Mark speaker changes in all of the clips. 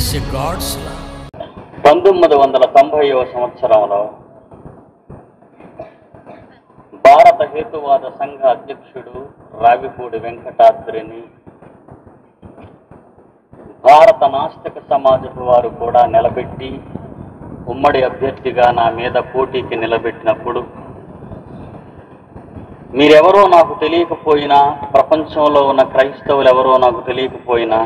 Speaker 1: It's a God's love.
Speaker 2: 1990వ సంవత్సరంలో భారత హేతువాద సంఘ అధ్యక్షుడు రావిపూడి వెంకటాద్రిని భారత నాస్తిక సమాజపు వారు కూడా నిలబెట్టి ఉమ్మడి అభ్యర్థిగా నా మీద పోటీకి నిలబెట్టినప్పుడు మీరెవరో నాకు తెలియకపోయినా, ప్రపంచంలో ఉన్న క్రైస్తవులు ఎవరో నాకు తెలియకపోయినా,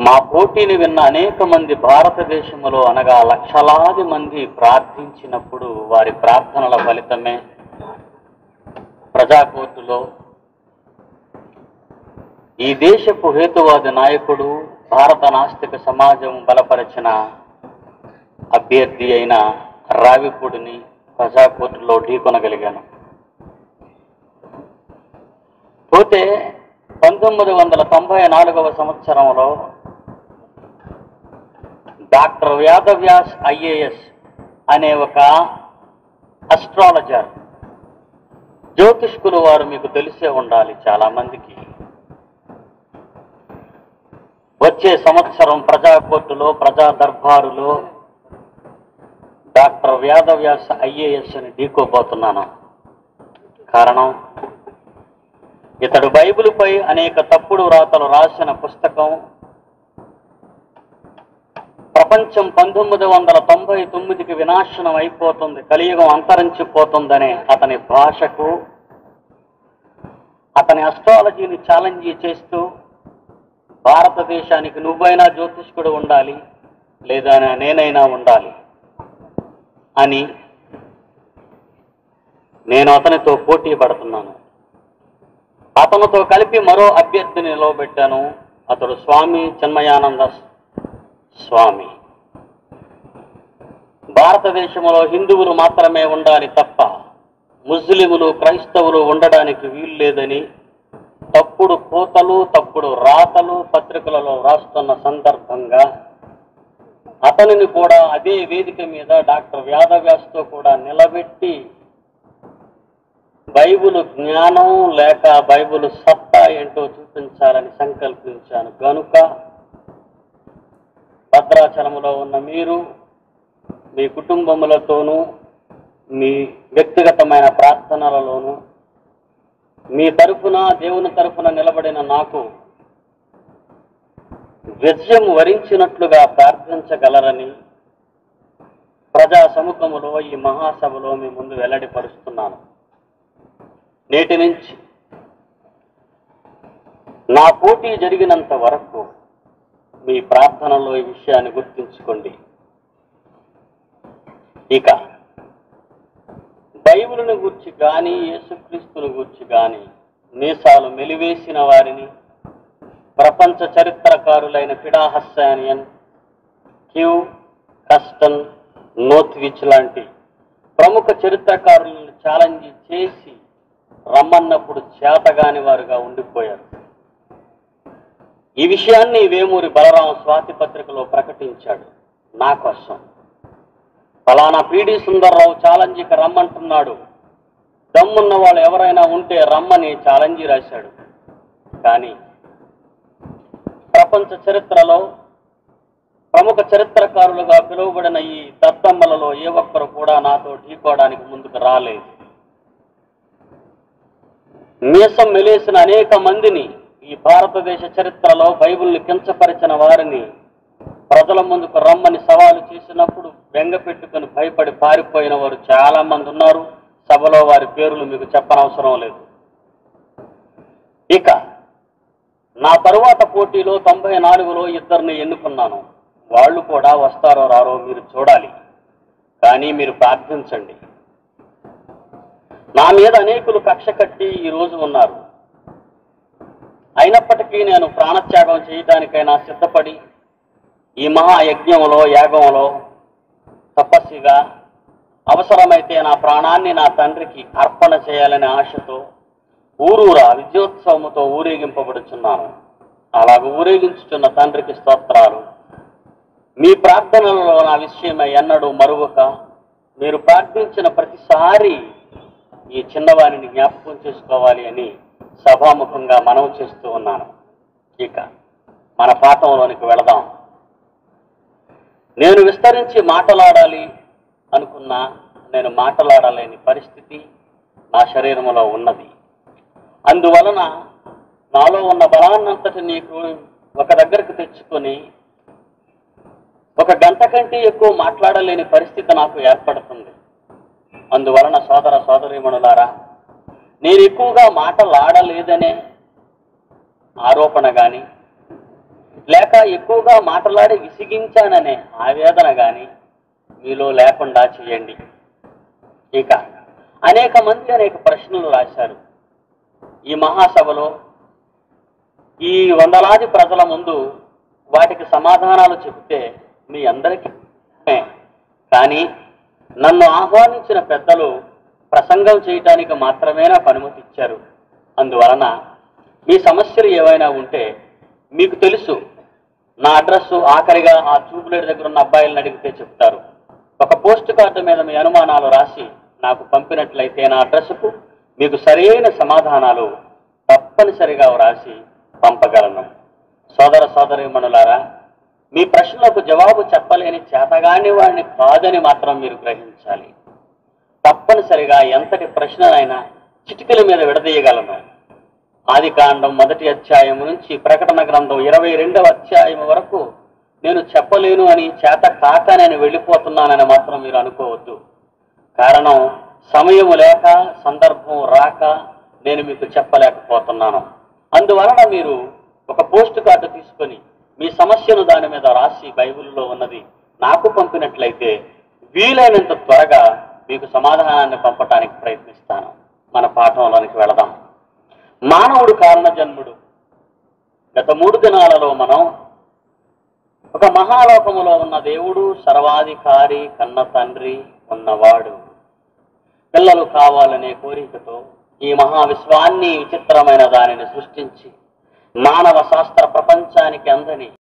Speaker 2: మా పోటీని విన్న అనేక మంది భారతదేశంలో అనగా లక్షలాది మంది ప్రార్థించినప్పుడు వారి ప్రార్థనల ఫలితమే ప్రజాకోర్టులో ఈ దేశపు హేతువాద నాయకుడు, భారత నాస్తిక సమాజం బలపరిచిన అభ్యర్థి అయిన రావిపూడిని ప్రజాకోర్టులో ఢీకొనగలిగాను. పోతే 1994వ సంవత్సరంలో డాక్టర్ వేదవ్యాస్ ఐఏఎస్ అనే ఒక అస్ట్రాలజర్, జ్యోతిష్కులు వారు మీకు తెలిసే ఉండాలి చాలా మందికి. వచ్చే సంవత్సరం ప్రజాకోర్టులో, ప్రజా దర్బారులో డాక్టర్ వేదవ్యాస్ ఐఏఎస్ అని ఢీకోబోతున్నాను. కారణం, ఇతడు బైబిలుపై అనేక తప్పుడు వ్రాతలు రాసిన పుస్తకం ప్రపంచం 1999కి వినాశనం అయిపోతుంది, కలియుగం అంతరించిపోతుందనే అతని భాషకు, అతని అస్ట్రాలజీని ఛాలెంజ్ చేస్తూ భారతదేశానికి నువ్వైనా జ్యోతిష్కుడు ఉండాలి లేదా నేనైనా ఉండాలి అని నేను అతనితో పోటీ పడుతున్నాను. అతనితో కలిపి మరో అభ్యర్థిని నిలవబెట్టాను. అతడు స్వామి చిన్మయానంద స్వామి. భారతదేశంలో హిందువులు మాత్రమే ఉండాలి తప్ప ముస్లిములు, క్రైస్తవులు ఉండడానికి వీలు లేదని తప్పుడు కోతలు, తప్పుడు రాతలు పత్రికలలో రాస్తున్న సందర్భంగా అతనిని కూడా అదే వేదిక మీద డాక్టర్ వేదవ్యాస్తో కూడా నిలబెట్టి బైబిలు జ్ఞానం లేక బైబిలు సత్తా ఏంటో చూపించాలని సంకల్పించాను. కనుక భద్రాచలంలో ఉన్న మీరు మీ కుటుంబములతోనూ, మీ వ్యక్తిగతమైన ప్రార్థనలలోనూ మీ తరఫున, దేవుని తరఫున నిలబడిన నాకు విజయం వరించినట్లుగా ప్రార్థించగలరని ప్రజా సముఖములో, ఈ మహాసభలో మీ ముందు వెల్లడిపరుస్తున్నాను. నేటి నుంచి నా పోటీ జరిగినంత వరకు మీ ప్రార్థనలో ఈ విషయాన్ని గుర్తుంచుకోండి. ఇక బైబిలుని గూర్చి కానీ, యేసుక్రీస్తుని గూర్చి కానీ మీసాలు మెలివేసిన వారిని ప్రపంచ చరిత్రకారులైన ఫిడా హస్సానియన్, క్యూ కస్టన్, నోత్విచ్ లాంటి ప్రముఖ చరిత్రకారులను ఛాలెంజ్ చేసి రమ్మన్నప్పుడు చేతగాని వారుగా ఉండిపోయారు. ఈ విషయాన్ని వేమూరి బలరాం స్వాతి పత్రికలో ప్రకటించాడు నా కోసం. ఫలానా పీడి సుందర్రావు ఛాలెంజ్కి రమ్మంటున్నాడు, దమ్మున్న వాళ్ళు ఎవరైనా ఉంటే రమ్మని ఛాలెంజ్ రాశాడు. కానీ ప్రపంచ చరిత్రలో ప్రముఖ చరిత్రకారులుగా పిలువబడిన ఈ దద్దమ్మలలో ఏ ఒక్కరు కూడా నాతో ఢీకోవడానికి ముందుకు రాలేదు. మీసం మెలేసిన అనేక మందిని, ఈ భారతదేశ చరిత్రలో బైబిల్ని కించపరిచిన వారిని ప్రజల ముందుకు రమ్మని సవాలు చేసినప్పుడు బెంగ పెట్టుకుని భయపడి పారిపోయిన వారు చాలా మంది ఉన్నారు. సభలో వారి పేర్లు మీకు చెప్పనవసరం లేదు. ఇక నా తరువాత పోటీలో 94లో ఇద్దరిని ఎన్నుకున్నాను. వాళ్ళు కూడా వస్తారో రారో మీరు చూడాలి. కానీ మీరు ప్రార్థించండి. నా మీద అనేకులు కక్ష కట్టి ఈరోజు ఉన్నారు. అయినప్పటికీ నేను ప్రాణత్యాగం చేయడానికైనా సిద్ధపడి ఈ మహాయజ్ఞంలో, యాగంలో తపస్సుగా అవసరమైతే నా ప్రాణాన్ని నా తండ్రికి అర్పణ చేయాలనే ఆశతో ఊరూరా విజయోత్సవముతో ఊరేగింపబడుచున్నాను. అలాగ ఊరేగించుచున్న తండ్రికి స్తోత్రాలు. మీ ప్రార్థనలలో నా విషయమై ఎన్నడూ మరువక మీరు ప్రార్థించిన ప్రతిసారి ఈ చిన్నవారిని జ్ఞాపకం చేసుకోవాలి అని సభాముఖంగా మనవి చేస్తూ ఉన్నాను. ఇక మన పాఠంలోనికి వెళదాం. నేను విస్తరించి మాట్లాడాలి అనుకున్నా నేను మాట్లాడలేని పరిస్థితి నా శరీరంలో ఉన్నది. అందువలన నాలో ఉన్న బలాన్నంతటి నీకు ఒక దగ్గరకు తెచ్చుకొని 1 గంట కంటే ఎక్కువ మాట్లాడలేని పరిస్థితి నాకు ఏర్పడుతుంది. అందువలన సోదర సోదరీమణులారా, నేను ఎక్కువగా మాటలాడలేదనే ఆరోపణ కానీ, లేక ఎక్కువగా మాట్లాడి విసిగించాననే ఆవేదన కానీ మీలో లేకుండా చేయండి. ఇక అనేక మంది అనేక ప్రశ్నలు రాశారు. ఈ మహాసభలో ఈ వందలాది ప్రజల ముందు వాటికి సమాధానాలు చెబితే మీ అందరికీ, కానీ నన్ను ఆహ్వానించిన పెద్దలు ప్రసంగం చేయటానికి మాత్రమే నాకు అనుమతి ఇచ్చారు. అందువలన మీ సమస్యలు ఏవైనా ఉంటే మీకు తెలుసు, నా అడ్రస్సు ఆఖరిగా ఆ ట్యూబ్లైట్ దగ్గర ఉన్న అబ్బాయిలను అడిగితే చెప్తారు. ఒక పోస్ట్ కార్డు మీద మీ అనుమానాలు రాసి నాకు పంపినట్లయితే నా అడ్రస్కు మీకు సరైన సమాధానాలు తప్పనిసరిగా వ్రాసి పంపగలను. సోదర సోదరీమణులారా, మీ ప్రశ్నలకు జవాబు చెప్పలేని చేతగాని వాడిని కాదని మాత్రం మీరు గ్రహించాలి. తప్పనిసరిగా ఎంతటి ప్రశ్ననైనా చిటికల మీద విడదీయగలను. ఆదికాండం 1వ అధ్యాయం నుంచి ప్రకటన గ్రంథం 22వ అధ్యాయం వరకు నేను చెప్పలేను అని, చేత కాక నేను వెళ్ళిపోతున్నానని మాత్రం మీరు అనుకోవద్దు. కారణం సమయము లేక, సందర్భం రాక నేను మీకు చెప్పలేకపోతున్నాను. అందువలన మీరు ఒక పోస్ట్ కార్డు తీసుకొని మీ సమస్యను దాని మీద రాసి బైబిల్లో ఉన్నది నాకు పంపినట్లయితే వీలైనంత త్వరగా మీకు సమాధానాన్ని పంపటానికి ప్రయత్నిస్తాను. మన పాఠంలోనికి వెళదాం. మానవుడు కారణ జన్ముడు. గత 3 దినాలలో మనం ఒక మహాలోకములో ఉన్న దేవుడు, సర్వాధికారి, కన్న తండ్రి, ఉన్నవాడు, పిల్లలు కావాలనే కోరికతో ఈ మహావిశ్వాన్ని, విచిత్రమైన దానిని సృష్టించి మానవ శాస్త్ర ప్రపంచానికి అందని